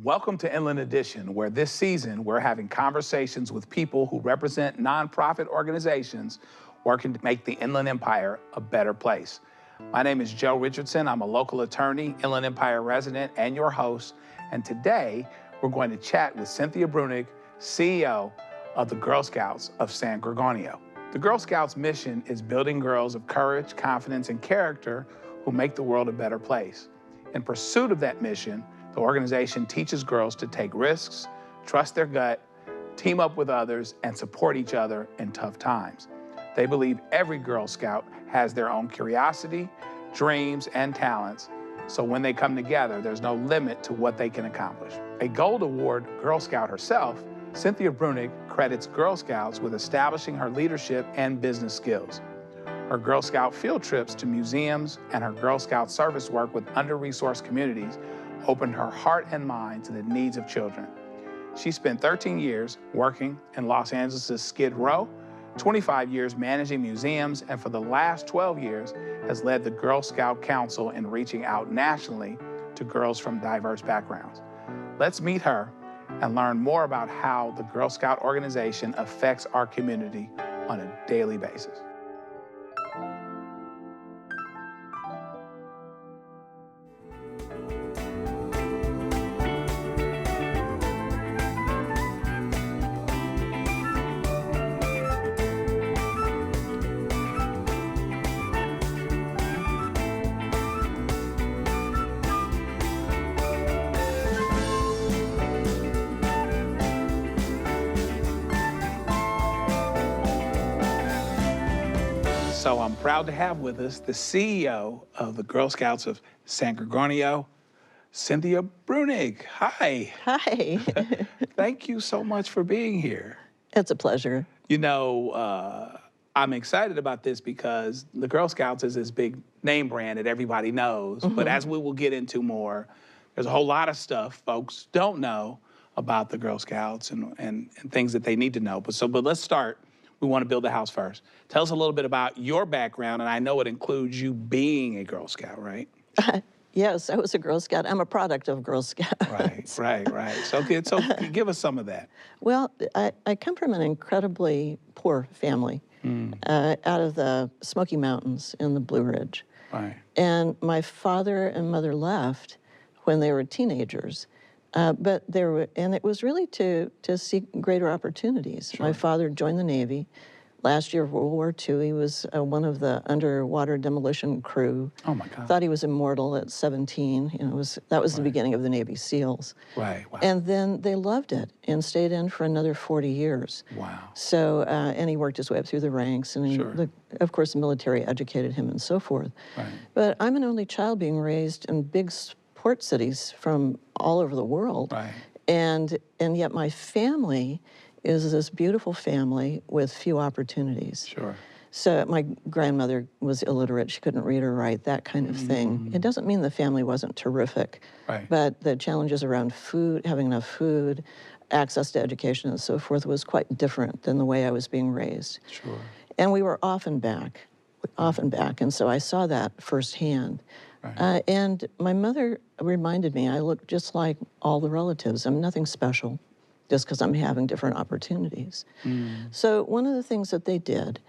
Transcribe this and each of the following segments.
Welcome to Inland Edition, where this season we're having conversations with people who represent nonprofit organizations working to make the Inland Empire a better place. My name is Joe Richardson. I'm a local attorney, Inland Empire resident, and your host. And today we're going to chat with Cynthia Brunig, CEO of the Girl Scouts of San Gorgonio. The Girl Scouts mission is building girls of courage, confidence, and character who make the world a better place. In pursuit of that mission, the organization teaches girls to take risks, trust their gut, team up with others, and support each other in tough times. They believe every Girl Scout has their own curiosity, dreams, and talents, so when they come together, there's no limit to what they can accomplish. A Gold Award Girl Scout herself, Cynthia Brunig credits Girl Scouts with establishing her leadership and business skills. Her Girl Scout field trips to museums and her Girl Scout service work with under-resourced communities opened her heart and mind to the needs of children. She spent 13 years working in Los Angeles' Skid Row, 25 years managing museums, and for the last 12 years has led the Girl Scout Council in reaching out nationally to girls from diverse backgrounds. Let's meet her and learn more about how the Girl Scout organization affects our community on a daily basis. So I'm proud to have with us the CEO of the Girl Scouts of San Gorgonio, Cynthia Brunig. Hi. Hi. Thank you so much for being here. It's a pleasure. You know, I'm excited about this because the Girl Scouts is this big name brand that everybody knows, but as we will get into more, there's a whole lot of stuff folks don't know about the Girl Scouts and things that they need to know. But let's start. We want to build a house first. Tell us a little bit about your background, and I know it includes you being a Girl Scout, right? Yes, I was a Girl Scout. I'm a product of Girl Scouts. Right. So give us some of that. Well, I come from an incredibly poor family out of the Smoky Mountains in the Blue Ridge. Right. And my father and mother left when they were teenagers. But it was really to seek greater opportunities. Sure. My father joined the Navy. Last year of World War II, he was one of the underwater demolition crew. Oh my God. Thought he was immortal at 17. You know, that was the beginning of the Navy SEALs. Right. Wow. And then they loved it and stayed in for another 40 years. Wow. So, and he worked his way up through the ranks, and Sure. of course, the military educated him and so forth. Right. But I'm an only child being raised in big port cities from all over the world. Right. And yet my family is this beautiful family with few opportunities. Sure. So my grandmother was illiterate. She couldn't read or write, that kind of thing. It doesn't mean the family wasn't terrific. Right. But the challenges around food, having enough food, access to education and so forth was quite different than the way I was being raised. Sure. And we were often back. And so I saw that firsthand. Right. And my mother reminded me I look just like all the relatives. I'm nothing special just because I'm having different opportunities. So one of the things that they did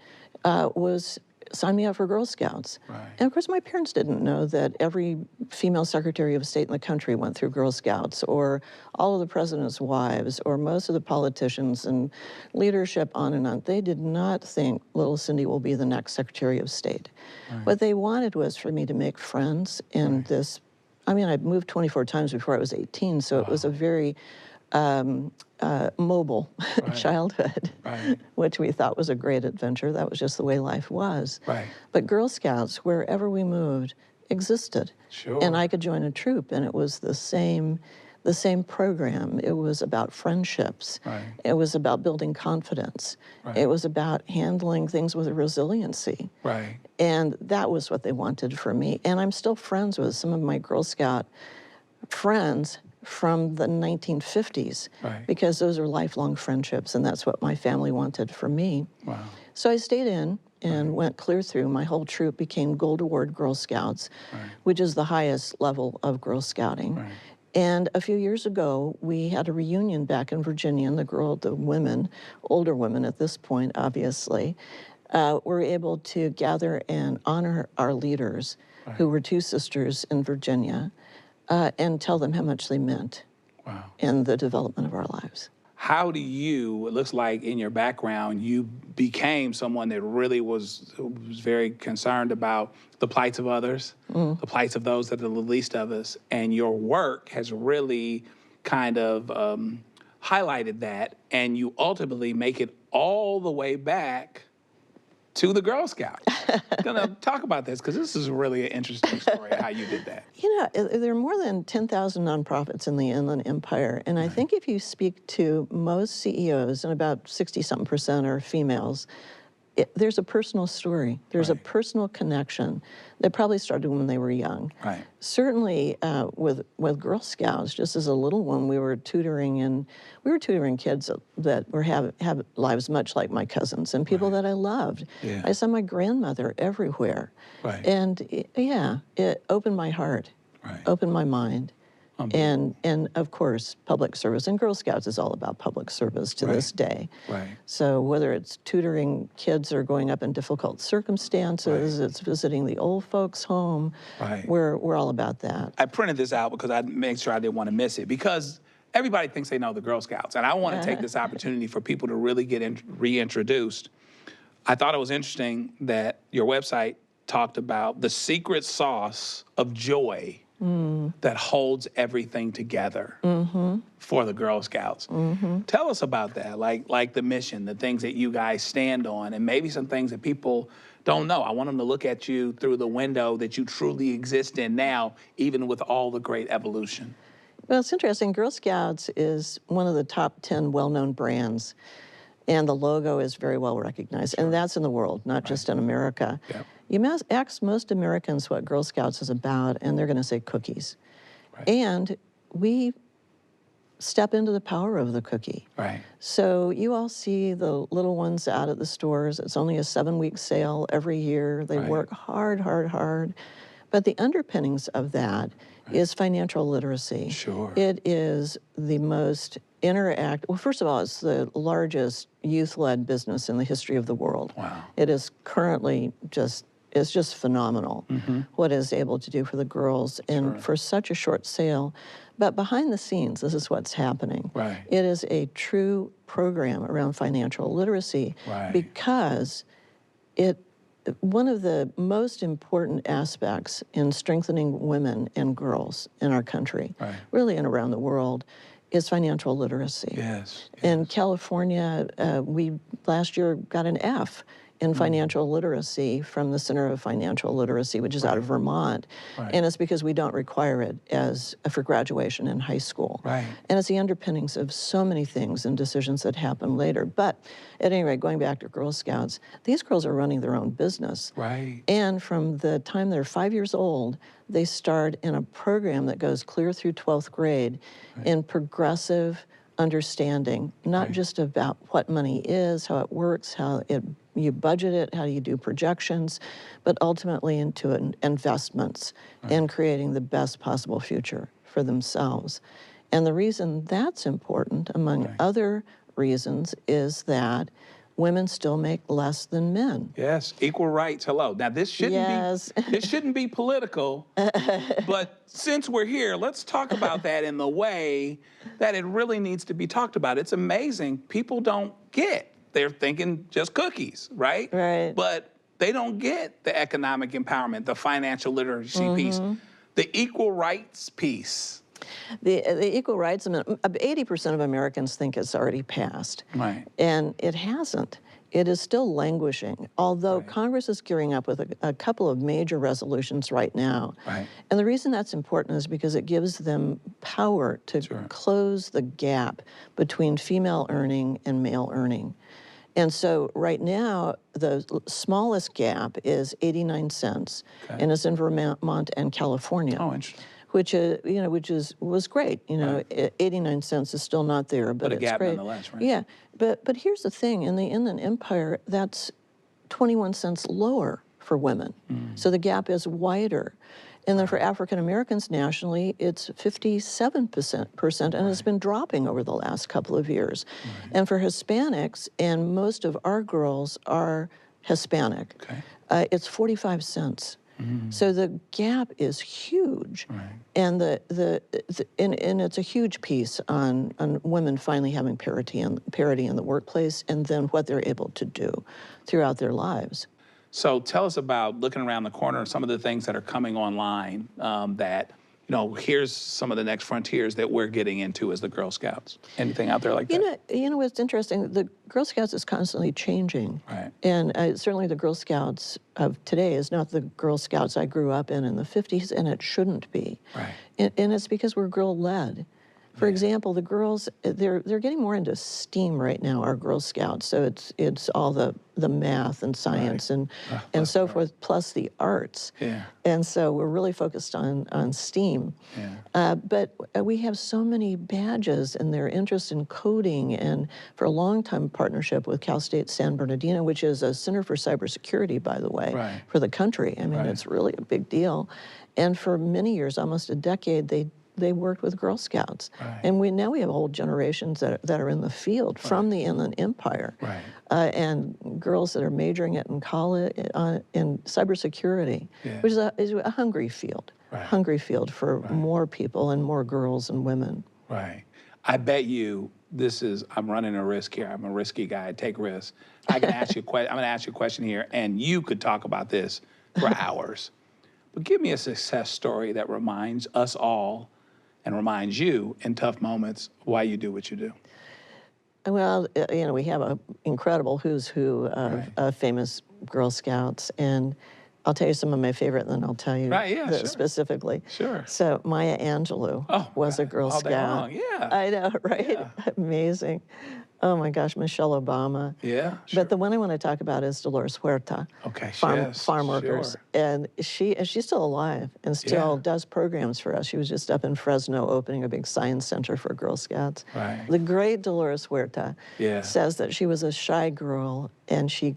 was sign me up for Girl Scouts. Right. And of course my parents didn't know that every female Secretary of State in the country went through Girl Scouts, or all of the president's wives, or most of the politicians and leadership on and on. They did not think little Cindy will be the next Secretary of State. Right. What they wanted was for me to make friends in this. I mean, I'd moved 24 times before I was 18, so it was a very mobile childhood, which we thought was a great adventure. That was just the way life was. Right. But Girl Scouts, wherever we moved, existed. Sure. And I could join a troop, and it was the same program. It was about friendships. Right. It was about building confidence. Right. It was about handling things with resiliency. Right. And that was what they wanted for me. And I'm still friends with some of my Girl Scout friends from the 1950s, because those are lifelong friendships, and that's what my family wanted for me. Wow. So I stayed in and went clear through. My whole troop became Gold Award Girl Scouts, which is the highest level of Girl Scouting. And a few years ago, we had a reunion back in Virginia, and the women, older women at this point, obviously, were able to gather and honor our leaders, who were two sisters in Virginia, and tell them how much they meant in the development of our lives. How do you, it looks like in your background, you became someone that really was very concerned about the plights of others, the plights of those that are the least of us, and your work has really kind of highlighted that, and you ultimately make it all the way back to the Girl Scouts. Gonna talk about this because this is really an interesting story how you did that. You know, there are more than 10,000 nonprofits in the Inland Empire, and I think if you speak to most CEOs, and about 60-something% are females, there's a personal story. There's a personal connection that probably started when they were young. Right. Certainly, with Girl Scouts, just as a little one, we were tutoring kids that were have lives much like my cousins and people that I loved. Yeah. I saw my grandmother everywhere, and it opened my heart, opened my mind. And of course, public service. And Girl Scouts is all about public service to this day. So whether it's tutoring kids that are going up in difficult circumstances, it's visiting the old folks' home, we're all about that. I printed this out because I made sure I didn't want to miss it because everybody thinks they know the Girl Scouts. And I want to take this opportunity for people to really get reintroduced. I thought it was interesting that your website talked about the secret sauce of joy that holds everything together for the Girl Scouts. Tell us about that, like the mission, the things that you guys stand on, and maybe some things that people don't know. I want them to look at you through the window that you truly exist in now, even with all the great evolution. Well, it's interesting. Girl Scouts is one of the top 10 well-known brands, and the logo is very well recognized, and that's in the world, not just in America. You ask most Americans what Girl Scouts is about, and they're going to say cookies. And we step into the power of the cookie. So you all see the little ones out at the stores. It's only a 7-week sale every year. They work hard, hard, hard. But the underpinnings of that is financial literacy. It is the most well, first of all, it's the largest youth-led business in the history of the world. It is currently it's just phenomenal what it is able to do for the girls and for such a short sale. But behind the scenes, this is what's happening. It is a true program around financial literacy because one of the most important aspects in strengthening women and girls in our country, really and around the world, is financial literacy. In California, we last year got an F in financial literacy from the Center of Financial Literacy, which is out of Vermont. And it's because we don't require it for graduation in high school. And it's the underpinnings of so many things and decisions that happen later. But at any rate, going back to Girl Scouts, these girls are running their own business. And from the time they're 5 years old, they start in a program that goes clear through 12th grade in progressive understanding, not just about what money is, how it works, how you budget it, how you do projections, but ultimately into investments and creating the best possible future for themselves. And the reason that's important, among other reasons, is that women still make less than men. Equal rights. Hello. Now this shouldn't be political, but since we're here, let's talk about that in the way that it really needs to be talked about. It's amazing. People don't get. They're thinking just cookies, right? But they don't get the economic empowerment, the financial literacy piece, the equal rights piece. The equal rights, 80% of Americans think it's already passed. And it hasn't. It is still languishing, although Congress is gearing up with a couple of major resolutions right now. And the reason that's important is because it gives them power to close the gap between female earning and male earning. And so right now, the smallest gap is 89 cents, and it's in Vermont and California. Interesting. Which was great. 89 cents is still not there, but it's gap great. Nonetheless, right? Yeah, but here's the thing: in the Inland Empire, that's 21 cents lower for women, so the gap is wider. And then for African Americans nationally, it's 57%, and it's been dropping over the last couple of years. And for Hispanics, and most of our girls are Hispanic, it's 45 cents. So the gap is huge, and and it's a huge piece on women finally having parity in the workplace, and then what they're able to do throughout their lives. So tell us about looking around the corner and some of the things that are coming online that, here's some of the next frontiers that we're getting into as the Girl Scouts. Anything out there like that? You know what's interesting? The Girl Scouts is constantly changing. And certainly the Girl Scouts of today is not the Girl Scouts I grew up in the 50s, and it shouldn't be. And it's because we're girl-led. For example, the girls, they're getting more into STEAM right now, our Girl Scouts. So it's all the math and science and so forth, plus the arts. And so we're really focused on STEAM. But we have so many badges and their interest in coding, and for a long time partnership with Cal State San Bernardino, which is a center for cybersecurity, by the way, for the country. I mean, it's really a big deal. And for many years, almost a decade, they worked with Girl Scouts. And now we have whole generations that are in the field from the Inland Empire. And girls that are majoring in college in cybersecurity, which is a hungry field, for more people and more girls and women. I bet you I'm running a risk here. I'm a risky guy. I take risks. I can ask you I'm going to ask you a question here, and you could talk about this for hours. But give me a success story that reminds us all and reminds you in tough moments why you do what you do. Well, we have an incredible who's who of famous Girl Scouts, and I'll tell you some of my favorite, and then I'll tell you specifically. So Maya Angelou was a Girl Scout. I know, right? Amazing. Oh my gosh, Michelle Obama. But the one I want to talk about is Dolores Huerta. Farm workers. And she's still alive and still does programs for us. She was just up in Fresno opening a big science center for Girl Scouts. The great Dolores Huerta says that she was a shy girl, and she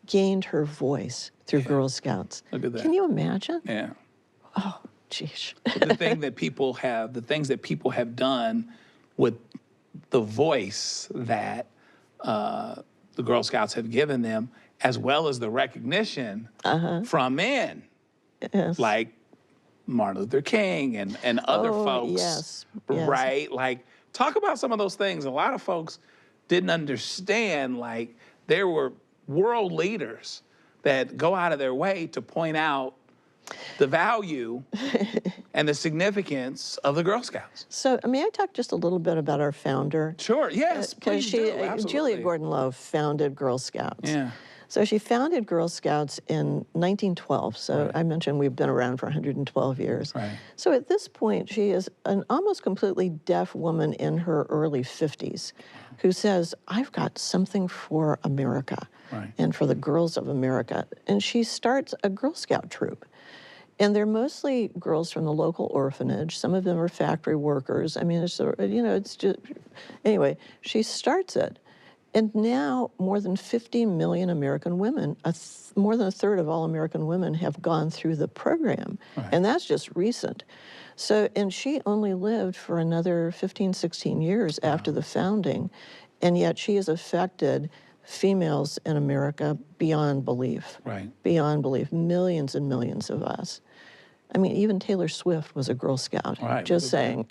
gained her voice through Girl Scouts. Look at that. Can you imagine? Oh, geez. the things that people have done with the voice that the Girl Scouts have given them, as well as the recognition from men like Martin Luther King and other folks, right? Like, talk about some of those things. A lot of folks didn't understand, like, there were world leaders that go out of their way to point out the value and the significance of the Girl Scouts. So, may I talk just a little bit about our founder? Sure, yes, please do, absolutely. Julia Gordon-Low founded Girl Scouts. So she founded Girl Scouts in 1912. So I mentioned we've been around for 112 years. So at this point, she is an almost completely deaf woman in her early 50s who says, I've got something for America and for the girls of America. And she starts a Girl Scout troop. And they're mostly girls from the local orphanage. Some of them are factory workers. I mean, it's just, anyway, she starts it. And now more than 50 million American women, more than a third of all American women have gone through the program. And that's just recent. So, and she only lived for another 15, 16 years after the founding. And yet she has affected females in America beyond belief. Beyond belief. Millions and millions of us. I mean, even Taylor Swift was a Girl Scout, just saying.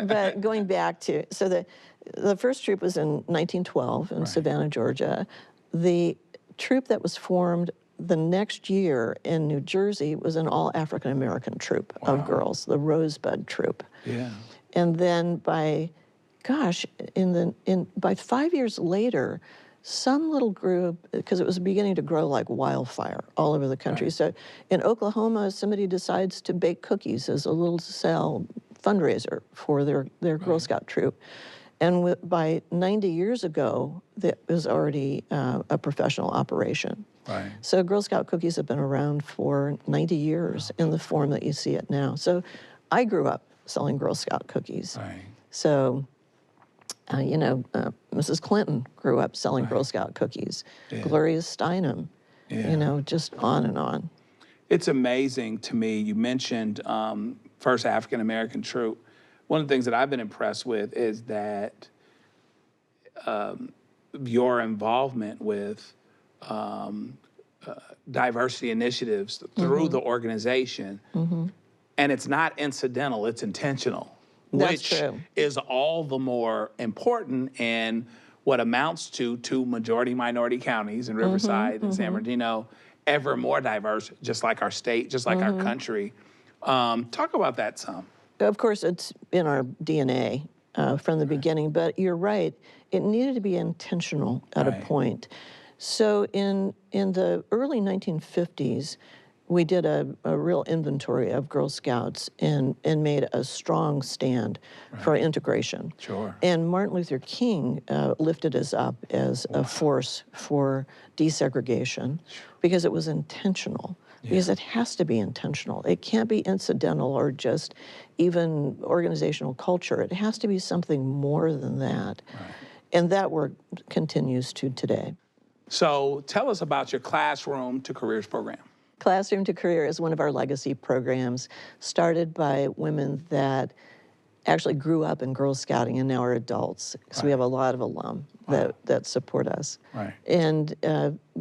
But going back to, so the first troop was in 1912 in Savannah, Georgia. The troop that was formed the next year in New Jersey was an all African-American troop of girls, the Rosebud troop. And then by 5 years later, some little group, because it was beginning to grow like wildfire all over the country. So in Oklahoma, somebody decides to bake cookies as a little sale fundraiser for their Girl Scout troop. And by 90 years ago, that was already a professional operation. So Girl Scout cookies have been around for 90 years in the form that you see it now. So I grew up selling Girl Scout cookies. So Mrs. Clinton grew up selling Girl Scout cookies. Gloria Steinem, just on and on. It's amazing to me. You mentioned first African American troop. One of the things that I've been impressed with is that your involvement with diversity initiatives through the organization, and it's not incidental, it's intentional, That's which true. is all the more important in what amounts to two majority minority counties in Riverside and San Bernardino, ever more diverse, just like our state, just like our country. Talk about that some. Of course, it's in our DNA from the beginning, but you're right. It needed to be intentional at a Right. point. So in the early 1950s, we did a real inventory of Girl Scouts and made a strong stand for integration. Sure. And Martin Luther King lifted us up as a force for desegregation because it was intentional. Because it has to be intentional. It can't be incidental or just even organizational culture. It has to be something more than that. Right. And that work continues to today. So tell us about your Classroom to Careers program. Classroom to Career is one of our legacy programs started by women that actually grew up in Girl Scouting and now are adults. So we have a lot of alum that support us. Right. And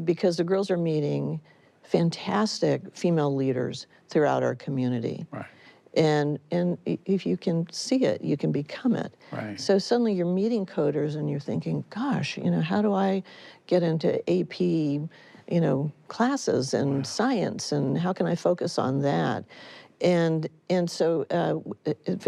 because the girls are meeting fantastic female leaders throughout our community. Right. And if you can see it, you can become it. Right. So suddenly you're meeting coders and you're thinking, gosh, how do I get into AP, classes and science, and how can I focus on that? And so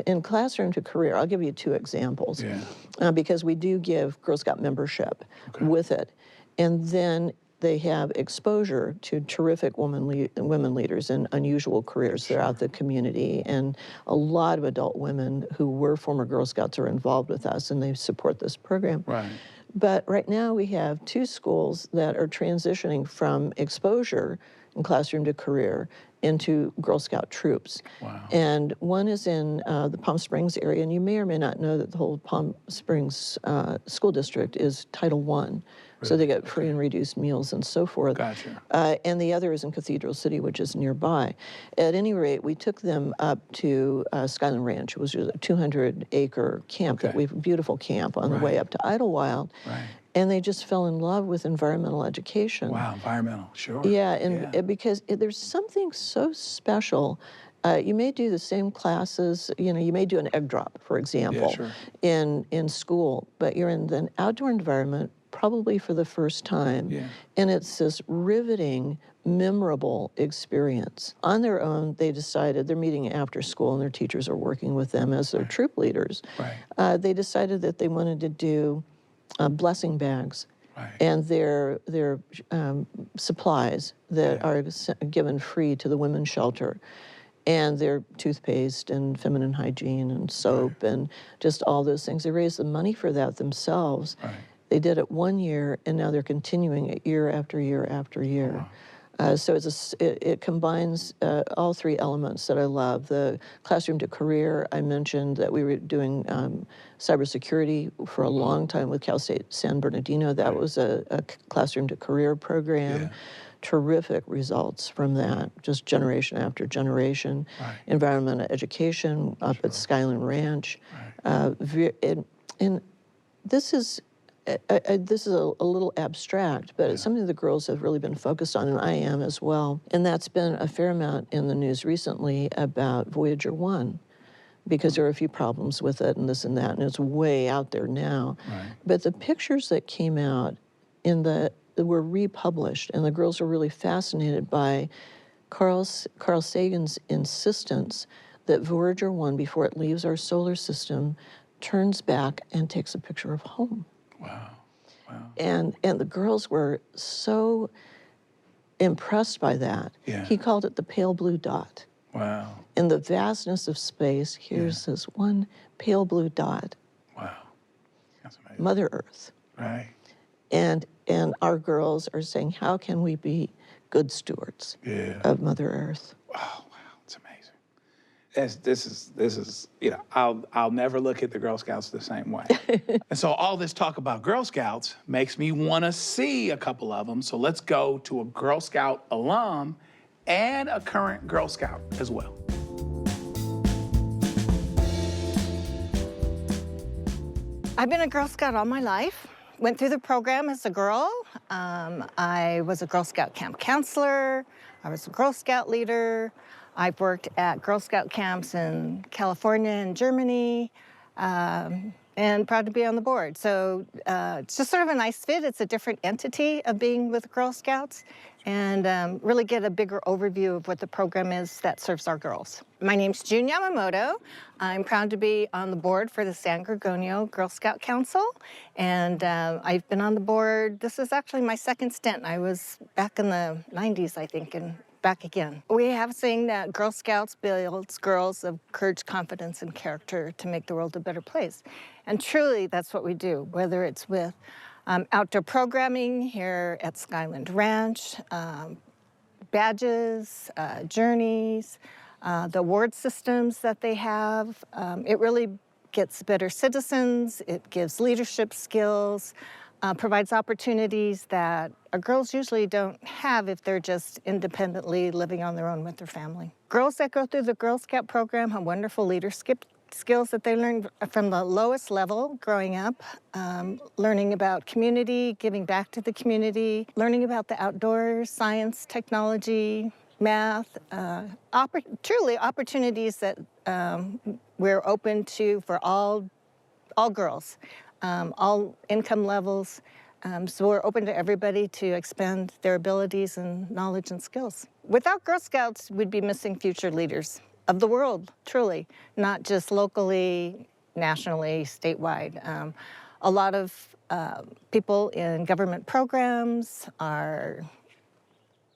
in Classroom to Career, I'll give you two examples. Yeah. Because we do give Girl Scout membership with it. And then they have exposure to terrific women leaders in unusual careers throughout the community. And a lot of adult women who were former Girl Scouts are involved with us, and they support this program. Right. But right now we have two schools that are transitioning from exposure in Classroom to Career into Girl Scout troops. Wow. And one is in the Palm Springs area, and you may or may not know that the whole Palm Springs school district is Title I. So they get free and reduced meals and so forth. Gotcha. And the other is in Cathedral City, which is nearby. At any rate, we took them up to Skyland Ranch, which was a 200-acre camp, beautiful camp on the way up to Idlewild. Right. And they just fell in love with environmental education. Wow, environmental, sure. Yeah, and because there's something so special. You may do the same classes, you may do an egg drop, for example, in school, but you're in an outdoor environment probably for the first time. Yeah. And it's this riveting, memorable experience. On their own, they decided, they're meeting after school and their teachers are working with them as their troop leaders. Right. They decided that they wanted to do blessing bags. Right. And their supplies that are given free to the women's shelter. And their toothpaste and feminine hygiene and soap and just all those things. They raised the money for that themselves. Right. They did it 1 year, and now they're continuing it year after year after year. Wow. So it combines all three elements that I love. The Classroom to Career, I mentioned that we were doing cybersecurity for a long time with Cal State San Bernardino. That was a Classroom to Career program. Yeah. Terrific results from that, just generation after generation. Right. Environmental education up at Skyland Ranch. Right. And this is a little abstract, but it's something the girls have really been focused on, and I am as well. And that's been a fair amount in the news recently about Voyager 1, because there are a few problems with it and this and that, and it's way out there now. Right. But the pictures that came out were republished, and the girls are really fascinated by Carl Sagan's insistence that Voyager 1, before it leaves our solar system, turns back and takes a picture of home. Wow. Wow. And the girls were so impressed by that. Yeah. He called it the pale blue dot. Wow. In the vastness of space, here's this one pale blue dot. Wow. That's amazing. Mother Earth. Right. And our girls are saying, how can we be good stewards of Mother Earth? Oh, wow, it's amazing. This is I'll never look at the Girl Scouts the same way. And so all this talk about Girl Scouts makes me want to see a couple of them. So let's go to a Girl Scout alum and a current Girl Scout as well. I've been a Girl Scout all my life. Went through the program as a girl. I was a Girl Scout camp counselor. I was a Girl Scout leader. I've worked at Girl Scout camps in California and Germany, and proud to be on the board. So it's just sort of a nice fit. It's a different entity of being with Girl Scouts, and really get a bigger overview of what the program is that serves our girls. My name's June Yamamoto. I'm proud to be on the board for the San Gorgonio Girl Scout Council, and I've been on the board. This is actually my second stint. I was back in the 90s, I think, and back again. We have a saying that Girl Scouts builds girls of courage, confidence, and character to make the world a better place. And truly, that's what we do, whether it's with outdoor programming here at Skyland Ranch, badges, journeys, the award systems that they have. It really gets better citizens, it gives leadership skills, provides opportunities that our girls usually don't have if they're just independently living on their own with their family. Girls that go through the Girl Scout program have wonderful leadership skills that they learn from the lowest level growing up, learning about community, giving back to the community, learning about the outdoors, science, technology, math, truly opportunities that we're open to for all girls, all income levels. So we're open to everybody to expand their abilities and knowledge and skills. Without Girl Scouts, we'd be missing future leaders of the world, truly, not just locally, nationally, statewide. A lot of people in government programs, are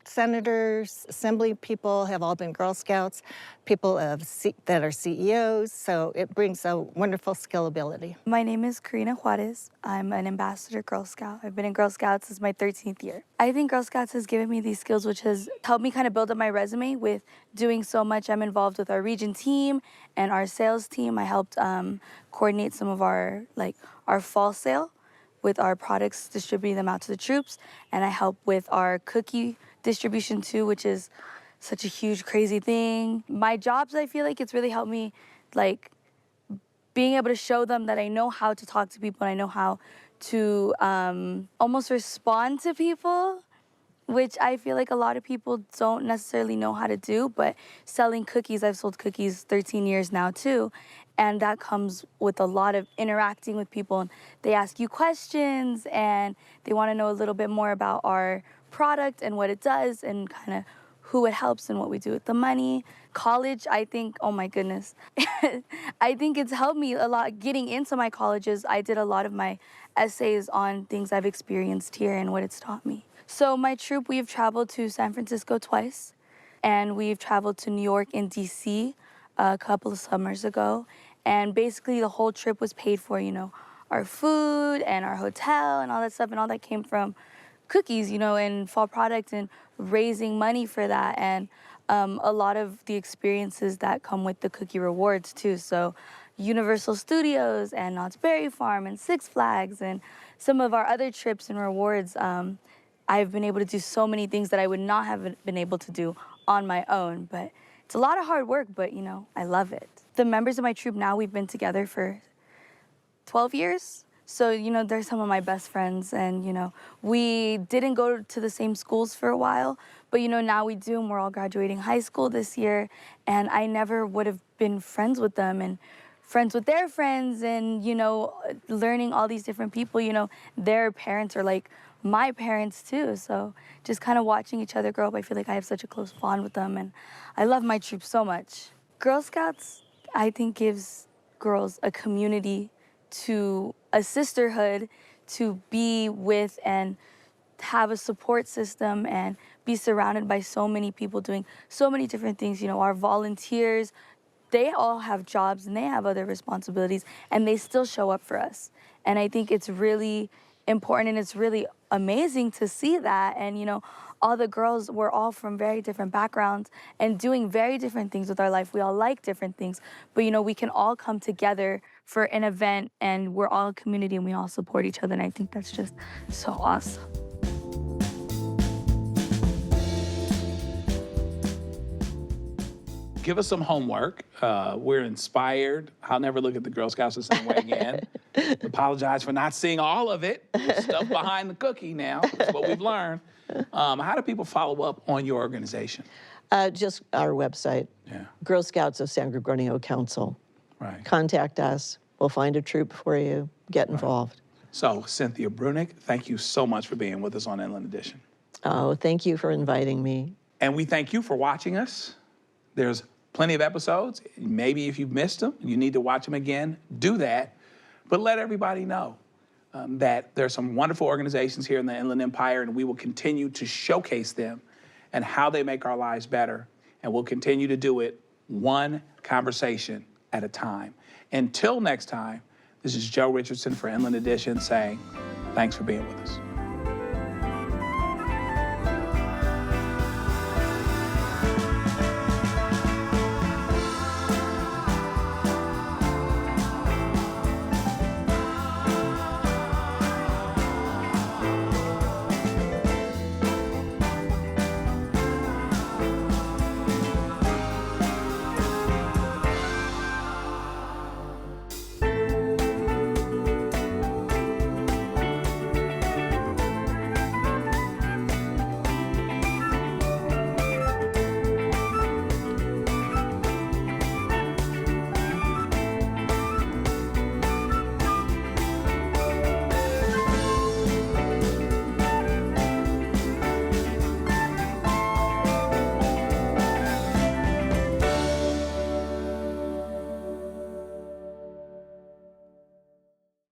senators, assembly people have all been Girl Scouts, people that are CEOs, so it brings a wonderful skill ability. My name is Karina Juarez. I'm an ambassador Girl Scout. I've been in Girl Scouts since my 13th year. I think Girl Scouts has given me these skills, which has helped me kind of build up my resume with doing so much. I'm involved with our region team and our sales team. I helped coordinate some of our fall sale with our products, distributing them out to the troops, and I help with our cookie distribution too, which is such a huge, crazy thing. My jobs, I feel like it's really helped me, being able to show them that I know how to talk to people and I know how to almost respond to people, which I feel like a lot of people don't necessarily know how to do, but selling cookies, I've sold cookies 13 years now too, and that comes with a lot of interacting with people. And they ask you questions and they want to know a little bit more about our product and what it does and kind of who it helps and what we do with the money. College, I think, oh my goodness. I think it's helped me a lot getting into my colleges. I did a lot of my essays on things I've experienced here and what it's taught me. So my troop, we've traveled to San Francisco twice, and we've traveled to New York and DC a couple of summers ago. And basically the whole trip was paid for, our food and our hotel and all that stuff, and all that came from cookies, and fall product and raising money for that, and a lot of the experiences that come with the cookie rewards too. So Universal Studios and Knott's Berry Farm and Six Flags and some of our other trips and rewards, I've been able to do so many things that I would not have been able to do on my own. But it's a lot of hard work, but I love it. The members of my troop now, we've been together for 12 years. So, they're some of my best friends, and, we didn't go to the same schools for a while, but, now we do, and we're all graduating high school this year, and I never would have been friends with them and friends with their friends and, learning all these different people, their parents are like my parents too, so just kind of watching each other grow up, I feel like I have such a close bond with them, and I love my troop so much. Girl Scouts, I think, gives girls a community, to a sisterhood, to be with and have a support system and be surrounded by so many people doing so many different things. Our volunteers, they all have jobs and they have other responsibilities, and they still show up for us. And I think it's really important, and it's really amazing to see that. And all the girls were all from very different backgrounds and doing very different things with our life. We all like different things, but we can all come together for an event, and we're all a community and we all support each other, and I think that's just so awesome. give us some homework. We're inspired. I'll never look at the Girl Scouts the same way again. Apologize for not seeing all of it. There's stuff behind the cookie now. That's what we've learned. How do people follow up on your organization? Just our website, Yeah. Girl Scouts of San Gorgonio Council. Right. Contact us. We'll find a troop for you. Get involved. So, Cynthia Brunick, thank you so much for being with us on Inland Edition. Oh, thank you for inviting me. And we thank you for watching us. There's plenty of episodes. Maybe if you've missed them, you need to watch them again, do that. But let everybody know that there's some wonderful organizations here in the Inland Empire, and we will continue to showcase them and how they make our lives better. And we'll continue to do it one conversation at a time. Until next time, this is Joe Richardson for Inland Edition saying, thanks for being with us.